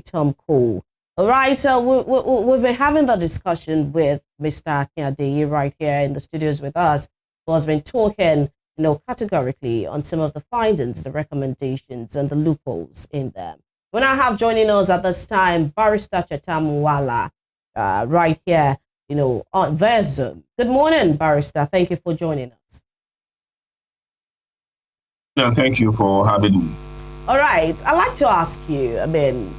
Tom Cole. All right, we've been having the discussion with Mr. Kayode right here in the studios with us, who has been talking, categorically on some of the findings, the recommendations, and the loopholes in them. We now have joining us at this time, Barrister Chetam Nwala, right here, on via Zoom. Good morning, Barrister. Thank you for joining us. No, thank you for having me. All right, I'd like to ask you,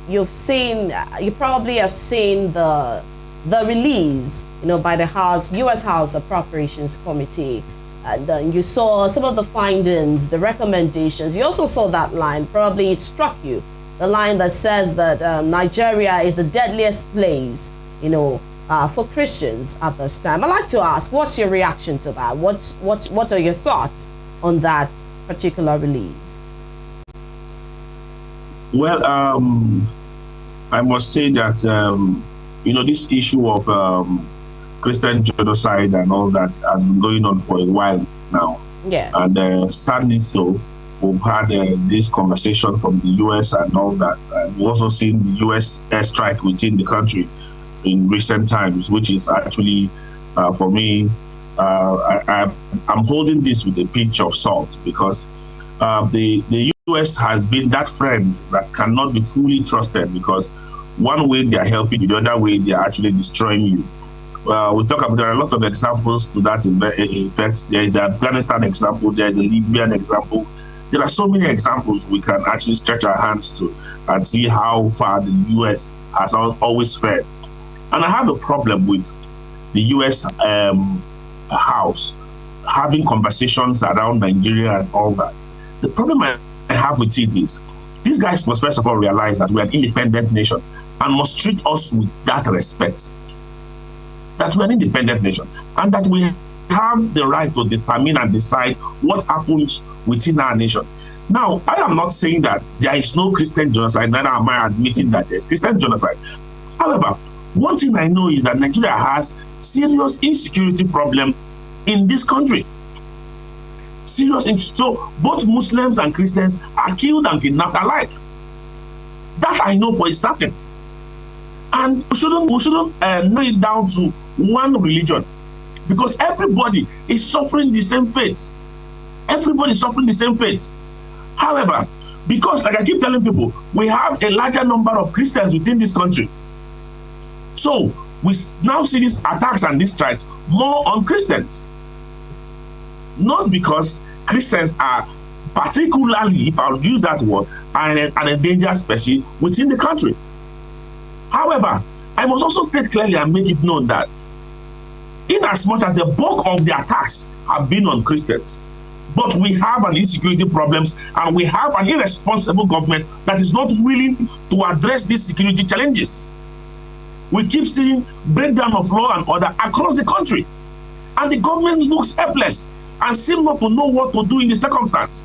you probably have seen the release, by the U.S. House Appropriations Committee, and you saw some of the findings, the recommendations. You also saw that line, probably it struck you, the line that says that Nigeria is the deadliest place, for Christians at this time. I'd like to ask, what's your reaction to that? What are your thoughts on that particular release? Well, I must say that, this issue of Christian genocide and all that has been going on for a while now. Yeah. And sadly so, we've had this conversation from the U.S. and all that. And we've also seen the U.S. airstrike within the country in recent times, which is actually, for me, I'm holding this with a pinch of salt, because the U.S. has been that friend that cannot be fully trusted, because one way they are helping you, the other way they are actually destroying you. There are a lot of examples to that effect. There is an Afghanistan example, there is a Libyan example. There are so many examples we can actually stretch our hands to and see how far the U.S. has always fared. And I have a problem with the U.S. House having conversations around Nigeria and all that. The problem I have with it is, these guys must first of all realize that we are an independent nation and must treat us with that respect. That we're an independent nation and that we have the right to determine and decide what happens within our nation. Now, I am not saying that there is no Christian genocide, neither am I admitting that there is Christian genocide. However, one thing I know is that Nigeria has serious insecurity problem in this country. So both Muslims and Christians are killed and kidnapped alike. That I know for a certain. And we shouldn't nail it down to one religion, because everybody is suffering the same fate. Everybody is suffering the same fate. However, because, like I keep telling people, we have a larger number of Christians within this country. So we now see these attacks and these strikes more on Christians. Not because Christians are particularly, if I'll use that word, an endangered species within the country. However, I must also state clearly and make it known that in as much as the bulk of the attacks have been on Christians, but we have an insecurity problems and we have an irresponsible government that is not willing to address these security challenges. We keep seeing breakdown of law and order across the country, and the government looks helpless and seem not to know what to do in the circumstance.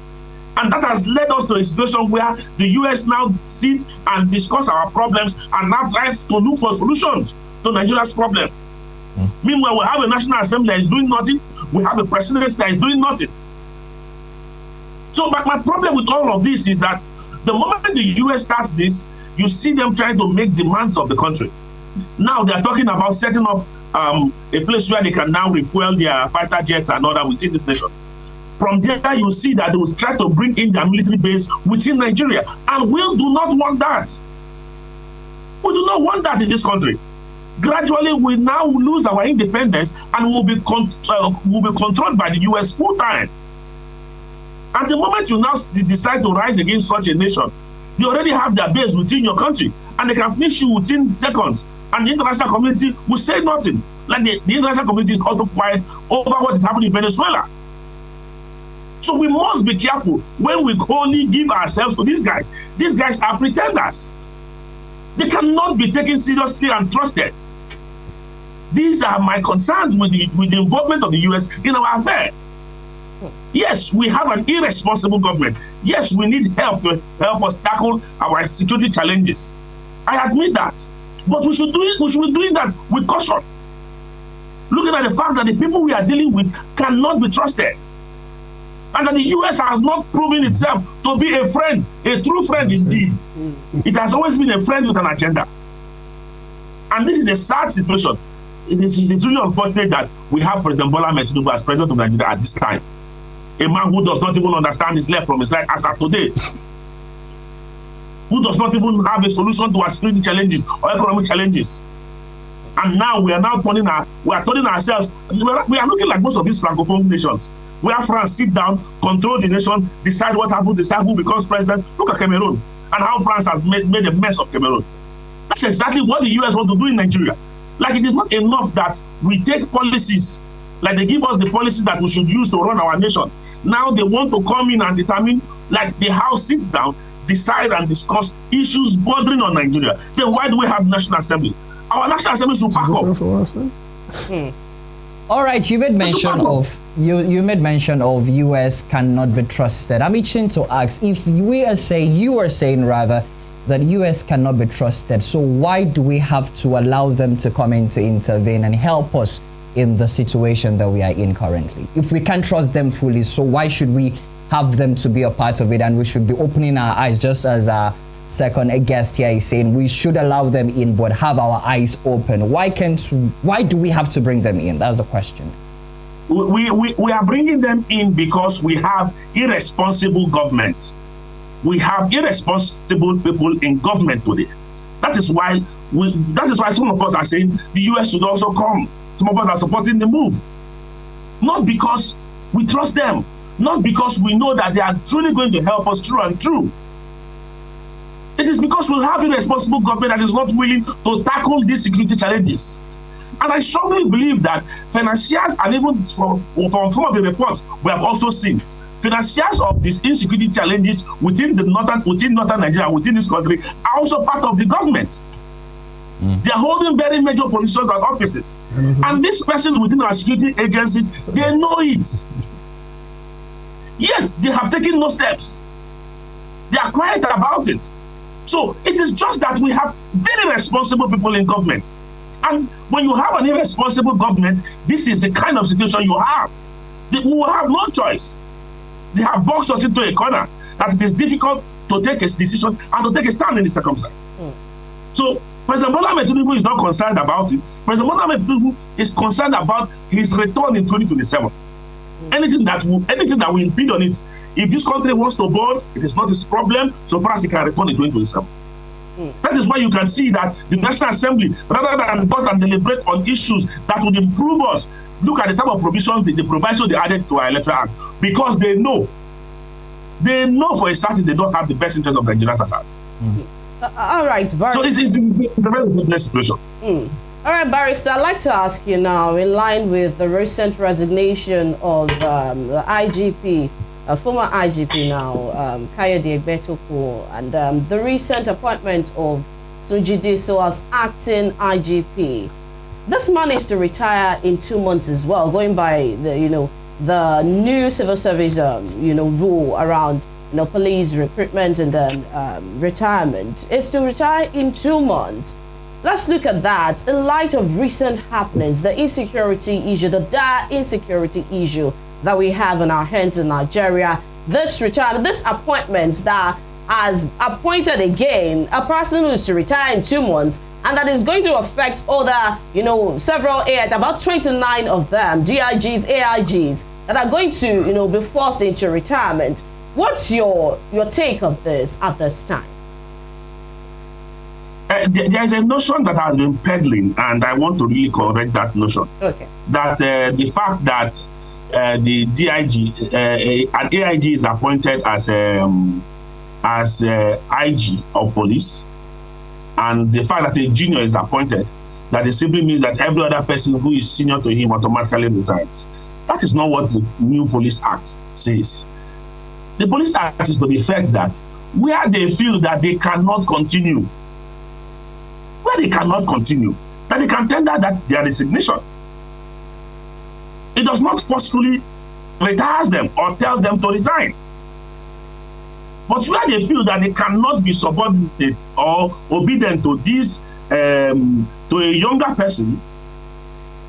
And that has led us to a situation where the U.S. now sits and discuss our problems and now tries to look for solutions to Nigeria's problem. Meanwhile, we have a National Assembly that is doing nothing. We have a presidency that is doing nothing. So my problem with all of this is that the moment the U.S. starts this, you see them trying to make demands of the country. Now they are talking about setting up a place where they can now refuel their fighter jets and all that within this nation. From there, you see that they will try to bring in their military base within Nigeria. And we do not want that. We do not want that in this country. Gradually, we now lose our independence and will be controlled by the U.S. full time. And the moment you now decide to rise against such a nation, they already have their base within your country and they can finish you within seconds. And the international community will say nothing. Like the international community is also quiet over what is happening in Venezuela. So we must be careful when we only give ourselves to these guys. These guys are pretenders. They cannot be taken seriously and trusted. These are my concerns with the involvement of the U.S. in our affair. Yes, we have an irresponsible government. Yes, we need help to help us tackle our security challenges. I admit that. But we should be doing that with caution. Looking at the fact that the people we are dealing with cannot be trusted. and that the US has not proven itself to be a friend, a true friend indeed. It has always been a friend with an agenda. And this is a sad situation. It is really unfortunate that we have President Bola Ahmed Tinubu as president of Nigeria at this time. A man who does not even understand his left from his right as of today. Who does not even have a solution to our security challenges or economic challenges. And now we are now turning ourselves, we are looking like most of these Francophone nations, where France sit down, control the nation, decide what happens, decide who becomes president. Look at Cameroon and how France has made a mess of Cameroon. That's exactly what the US want to do in Nigeria. Like, it is not enough that we take policies, like they give us the policies that we should use to run our nation. Now they want to come in and determine, like the House sits down, decide and discuss issues bordering on Nigeria. Then why do we have National Assembly? Our National Assembly should pack up. All right, you made mention of you made mention of US cannot be trusted. I'm itching to ask, if you are saying rather that US cannot be trusted, so why do we have to allow them to come in to intervene and help us in the situation that we are in currently? If we can't trust them fully, so why should we have them to be a part of it, and we should be opening our eyes, just as our second guest here is saying, we should allow them in but have our eyes open? Why do we have to bring them in? That's the question. We are bringing them in because we have irresponsible governments. We have irresponsible people in government today. That is why some of us are saying the US should also come. Some of us are supporting the move. Not because we trust them, not because we know that they are truly going to help us through and through. It is because we have a responsible government that is not willing to tackle these security challenges. And I strongly believe that financiers, and even from some of the reports we have also seen, financiers of these insecurity challenges within northern Nigeria, within this country, are also part of the government. They are holding very major positions and offices. And this person within our security agencies, they know it. Yet they have taken no steps. They are quiet about it. So it is just that we have very responsible people in government. And when you have an irresponsible government, this is the kind of situation you have. We will have no choice. They have boxed us into a corner that it is difficult to take a decision and to take a stand in the circumstance. So President Bola Ahmed Tinubu is not concerned about it. President Bola Ahmed Tinubu is concerned about his return in 2027. Anything that will impede on it, if this country wants to board, it is not his problem so far as he can return in 2027. That is why you can see that the National Assembly, rather than pause and deliberate on issues that would improve us, look at the type of provisions, the proviso they added to our electoral act, because they know for a certain they don't have the best interest of Nigerians at heart. All right, Barrister. So it's a very good situation. All right, Barrister, I'd like to ask you now, in line with the recent resignation of the IGP, former IGP now, Kayode Egbetokun, and the recent appointment of Tunji Disu as acting IGP. This man is to retire in 2 months as well, going by the new civil service rule around police recruitment and then retirement. Is to retire in 2 months. Let's look at that in light of recent happenings, the insecurity issue, the dire insecurity issue that we have on our hands in Nigeria. This retirement, this appointment that has appointed again a person who is to retire in 2 months, and that is going to affect other, several AIs, about 29 of them, DIGs, AIGs, that are going to, be forced into retirement. What's your take of this at this time? There is a notion that has been peddling, and I want to really correct that notion. Okay. That the fact that the DIG, an AIG is appointed as IG of police, and the fact that a junior is appointed, that it simply means that every other person who is senior to him automatically resigns. That is not what the new Police Act says. The Police Act is to the effect that where they feel that they cannot continue, that they can tender that their resignation. It does not forcefully retires them or tells them to resign. But where they feel that they cannot be subordinate or obedient to this, to a younger person,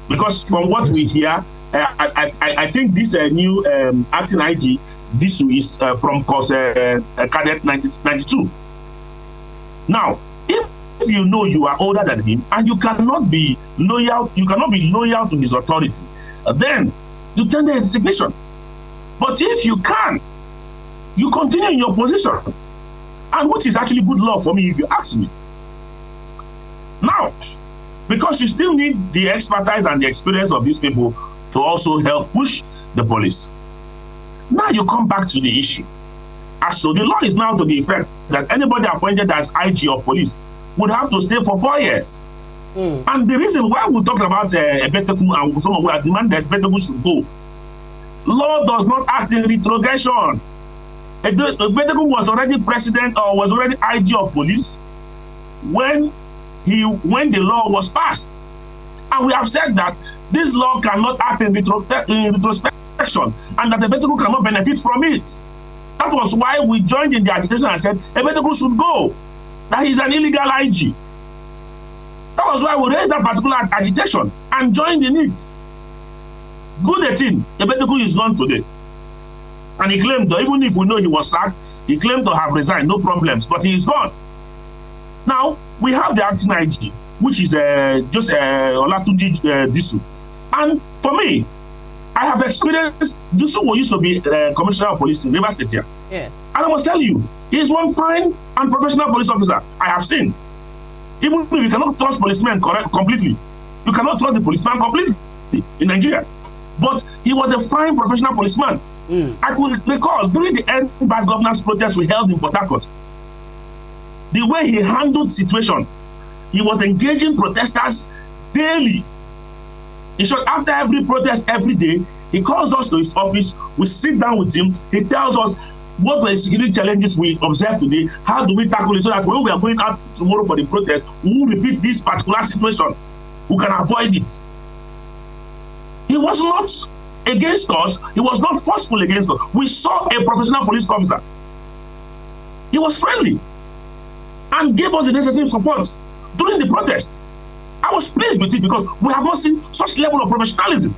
because from what we hear, I think this new acting IG Disu is from course cadet 92. Now, if you know you are older than him and you cannot be loyal to his authority, then you tender resignation. But if you can, you continue in your position, and which is actually good law for me if you ask me. Now, because you still need the expertise and the experience of these people to also help push the police. Now you come back to the issue. As so the law is now to the effect that anybody appointed as IG of police would have to stay for 4 years. And the reason why we talk about Egbetokun and some of us demand that Egbetokun should go, law does not act in retrogression. Egbetokun was already president or was already IG of police when the law was passed. And we have said that this law cannot act in retrospection and that Egbetokun cannot benefit from it. That was why we joined in the agitation and said Egbetokun should go, that he's an illegal IG. That was why we raised that particular agitation and joined in it. Good 18, Egbetokun is gone today. And he claimed, that even if we know he was sacked, he claimed to have resigned, no problems, but he is gone. Now, we have the acting IG, which is just Tunji Disu. And for me, I have experienced, Disu used to be Commissioner of Police in Rivers State here. Yeah. And I must tell you, he is one fine and professional police officer I have seen. Even if you cannot trust policemen completely, you cannot trust the policeman completely in Nigeria. But he was a fine professional policeman. I could recall during the end bad governance protest we held in Port Harcourt, the way he handled situation, he was engaging protesters daily. In short, after every protest every day, he calls us to his office, we sit down with him, he tells us what were the security challenges we observed today, how do we tackle it so that when we are going out tomorrow for the protest, we will repeat this particular situation, we can avoid it. He was not against us, he was not forceful against us. We saw a professional police officer. He was friendly and gave us the necessary support during the protest. I was pleased with it because we have not seen such level of professionalism.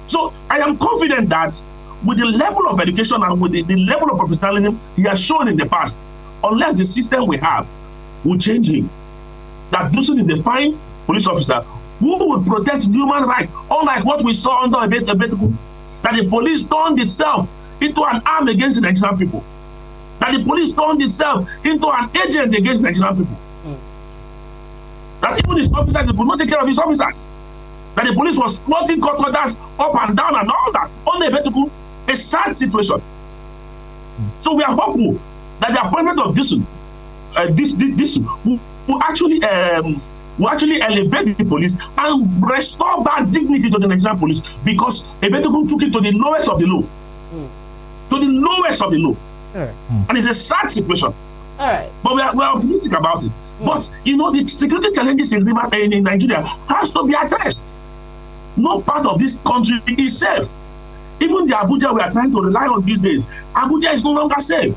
So I am confident that with the level of education and with the level of professionalism he has shown in the past, unless the system we have will change him, that Disu is a fine police officer who would protect human rights, unlike what we saw under Egbetokun, that the police turned itself into an arm against the Nigerian people, that the police turned itself into an agent against Nigerian people. That even his officers could not take care of his officers. That the police was plotting court orders up and down and all that. On Egbetokun, a sad situation. So we are hopeful that the appointment of Disu will actually elevate the police and restore back dignity to the Nigerian police, because Egbetokun took it to the lowest of the low. To the lowest of the low. And it's a sad situation. But we are optimistic about it. But you know, the security challenges in Nigeria has to be addressed. No part of this country is safe. Even the Abuja we are trying to rely on these days, Abuja is no longer safe.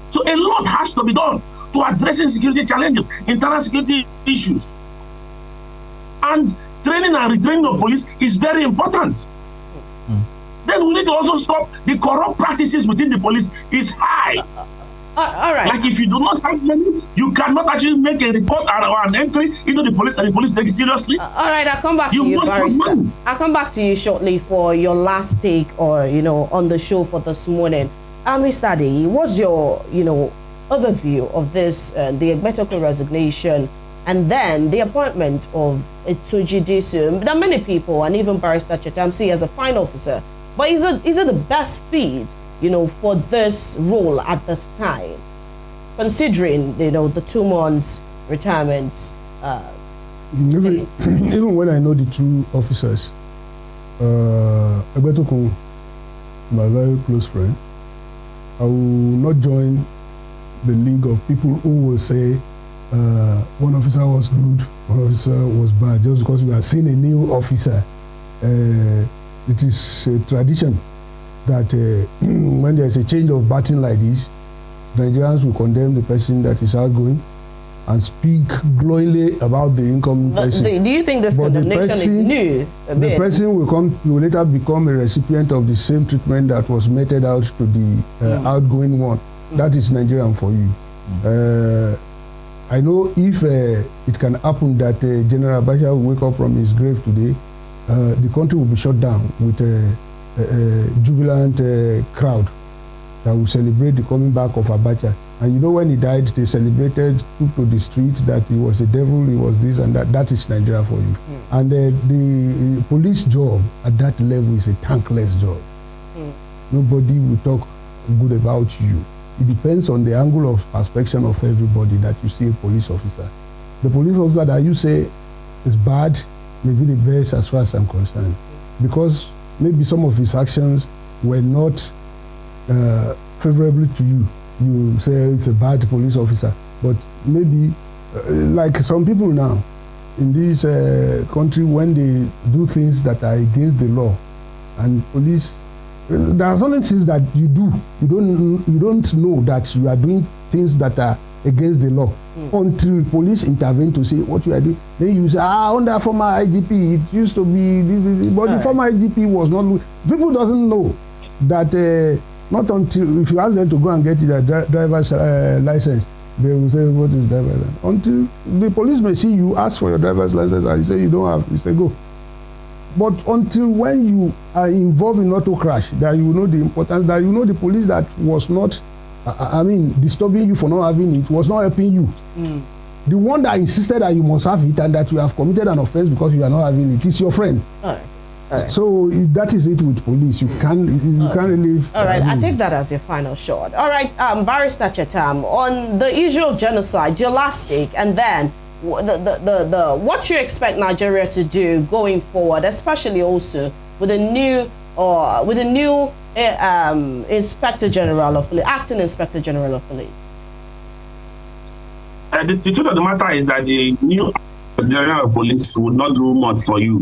So a lot has to be done to addressing security challenges, internal security issues. And training and retraining of police is very important. Then we need to also stop the corrupt practices within the police is high. All right. Like if you do not have money, you cannot actually make a report or an entry into the police and the police take it seriously. All right, I'll come back to you, Barrister. I'll come back to you shortly for your last take on the show for this morning. Mr. Adeyi, what's your, overview of this, the Egbetokun resignation and then the appointment of Tunji Disu? There are many people, and even Barrister Chetam, see as a fine officer, but is it the best fit for this role at this time, considering, the 2 months retirement? Even when I know the two officers, Egbetokun, my very close friend, I will not join the league of people who will say one officer was good, one officer was bad, just because we are seeing a new officer. It is a tradition that when there is a change of baton like this, Nigerians will condemn the person that is outgoing and speak glowingly about the incoming person. Do you think this condemnation is new? The person will later become a recipient of the same treatment that was meted out to the outgoing one. That is Nigerian for you. I know if it can happen that General Abacha will wake up from his grave today, the country will be shut down with a jubilant crowd that will celebrate the coming back of Abacha. And you know, when he died, they celebrated, took to the street that he was a devil, he was this and that. That is Nigeria for you. And the police job at that level is a thankless job. Nobody will talk good about you. It depends on the angle of perspection of everybody that you see a police officer. The police officer that you say is bad may be the best as far as I'm concerned. Because maybe some of his actions were not favorable to you. You say it's a bad police officer. But maybe, like some people now in this country, when they do things that are against the law, and police, there are certain things that you do. You don't know that you are doing things that are against the law until police intervene to say what you are doing. Then you say, under former IGP, it used to be this. But the former IGP was not. People doesn't know that not until if you ask them to go and get their driver's license, they will say, what is driver's license? Until the police may see you ask for your driver's license and you say you don't have, you say go. But until when you are involved in auto crash, that you know the importance, that you know the police that was not, disturbing you for not having it, was not helping you. The one that insisted that you must have it and that you have committed an offense because you are not having it, is your friend. All right. So that is it with police. You can't really. All right, I take that as your final shot. All right, Barrister Chetam, on the issue of genocide, your last take, and then what you expect Nigeria to do going forward, especially also with a new Inspector General of Police, acting Inspector General of Police. The truth of the matter is that the new General of Police would not do much for you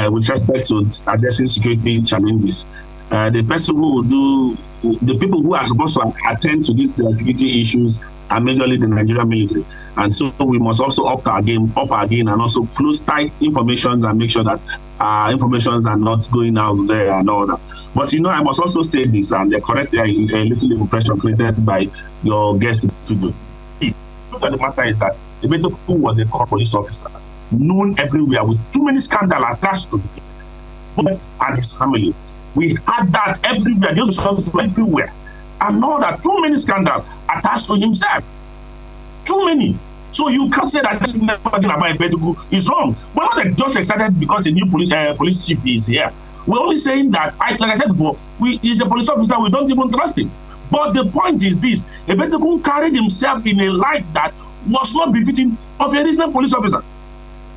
with respect to addressing security challenges. The person who will do, the people who are supposed to attend to these security issues are majorly the Nigerian military, and so we must also up our game, and also close tight informations and make sure that informations are not going out there and all that. But you know, I must also say this, and correct a little impression created by your guest today. The matter is that Egbetokun was a core police officer, known everywhere with too many scandals attached to him and his family. We had that everywhere, those everywhere. And now that too many scandals attached to himself. Too many. So you can't say that this is never about Egbetokun is wrong. We're not just excited because a new police chief is here. We're only saying that, like I said before, he's a police officer, we don't even trust him. But the point is this: Egbetokun carried himself in a light that was not befitting of a reasonable police officer.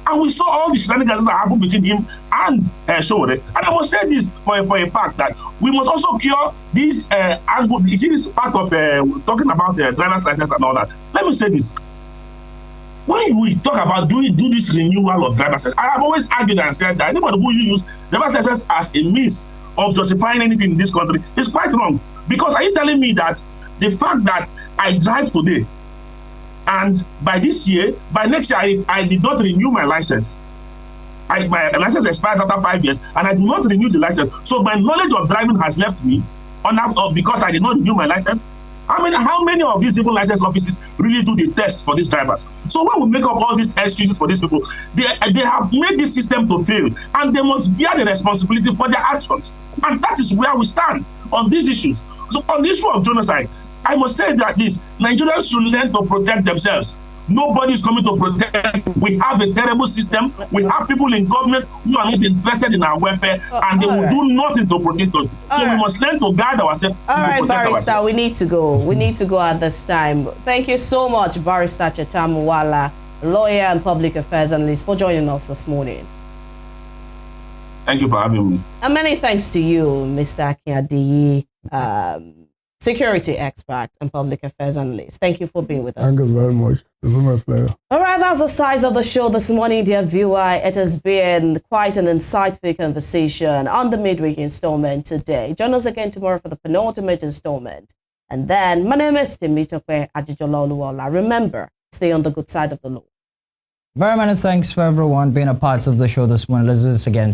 And we saw all the shenanigans that happened between him and Showore. And I must say this for a fact that we must also cure this angle. You see, this part of talking about the driver's license and all that. Let me say this. When we talk about do this renewal of driver's license, I have always argued and said that anybody who use driver's license as a means of justifying anything in this country is quite wrong. Because are you telling me that the fact that I drive today, and by this year, by next year, I did not renew my license. My license expires after 5 years, and I do not renew the license. So my knowledge of driving has left me because I did not renew my license. I mean, how many of these civil license offices really do the test for these drivers? So when we make up all these excuses for these people, they have made this system to fail, and they must bear the responsibility for their actions. And that is where we stand on these issues. So on the issue of genocide, I must say that Nigerians should learn to protect themselves. Nobody is coming to protect. We have a terrible system. We have people in government who are not interested in our welfare, and they will do nothing to protect us. So we must learn to guard ourselves. All right, Barrister, we need to go. We need to go at this time. Thank you so much, Barrister Chetam Nwala, lawyer and public affairs analyst, for joining us this morning. Thank you for having me. And many thanks to you, Mr. Kayode, security expert and public affairs analyst. Thank you for being with us. Thank you very much. It was my pleasure. All right, that's the size of the show this morning, dear viewer. It has been quite an insightful conversation on the midweek installment today. Join us again tomorrow for the penultimate installment. And then, my name is Temitope Ajijolo Oluwola. Remember, stay on the good side of the law. Very many thanks for everyone being a part of the show this morning. Let's do this again.